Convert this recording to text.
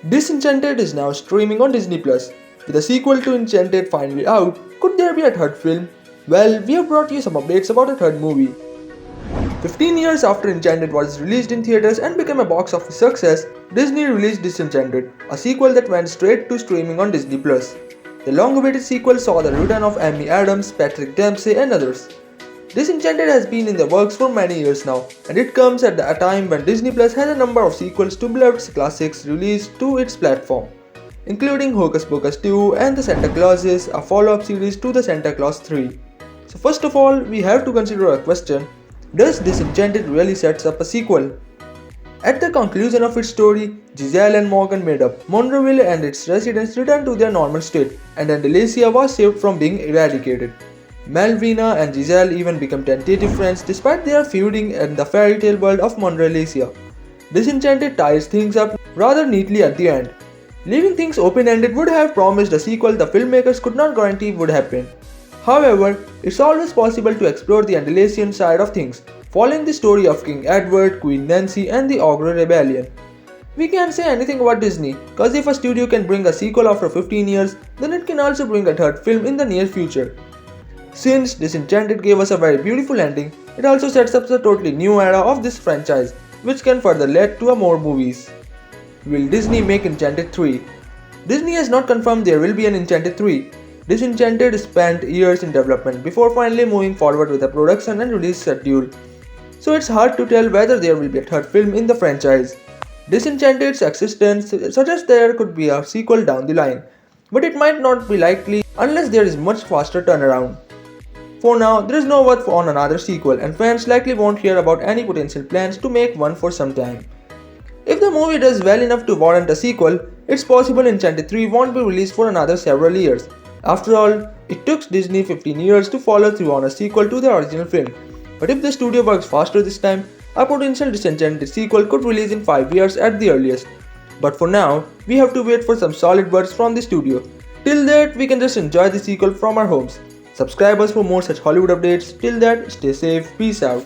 Disenchanted is now streaming on Disney Plus. With a sequel to Enchanted finally out, could there be a third film? Well, we have brought you some updates about the third movie. 15 years after Enchanted was released in theaters and became a box office success, Disney released Disenchanted, a sequel that went straight to streaming on Disney Plus. The long-awaited sequel saw the return of Amy Adams, Patrick Dempsey, and others. Disenchanted has been in the works for many years now, and it comes at a time when Disney Plus has a number of sequels to beloved classics released to its platform, including Hocus Pocus 2 and The Santa Clauses, a follow-up series to The Santa Claus 3. So first of all, we have to consider a question: does Disenchanted really sets up a sequel? At the conclusion of its story, Giselle and Morgan made up. Monroeville and its residents returned to their normal state, and Andalasia was saved from being eradicated. Malvina and Giselle even become tentative friends despite their feuding in the fairy tale world of Monroeville. Disenchanted ties things up rather neatly at the end. Leaving things open-ended would have promised a sequel the filmmakers could not guarantee would happen. However, it's always possible to explore the Andalasian side of things, following the story of King Edward, Queen Nancy, and the Ogre Rebellion. We can't say anything about Disney, cause if a studio can bring a sequel after 15 years, then it can also bring a third film in the near future. Since Disenchanted gave us a very beautiful ending, it also sets up a totally new era of this franchise, which can further lead to more movies. Will Disney make Enchanted 3? Disney has not confirmed there will be an Enchanted 3. Disenchanted spent years in development before finally moving forward with the production and release schedule, so it's hard to tell whether there will be a third film in the franchise. Disenchanted's existence suggests there could be a sequel down the line, but it might not be likely unless there is much faster turnaround. For now, there is no word on another sequel, and fans likely won't hear about any potential plans to make one for some time. If the movie does well enough to warrant a sequel, it's possible Enchanted 3 won't be released for another several years. After all, it took Disney 15 years to follow through on a sequel to the original film. But if the studio works faster this time, a potential Disenchanted sequel could release in 5 years at the earliest. But for now, we have to wait for some solid words from the studio. Till that, we can just enjoy the sequel from our homes. Subscribe us for more such Hollywood updates. Till that, stay safe, peace out.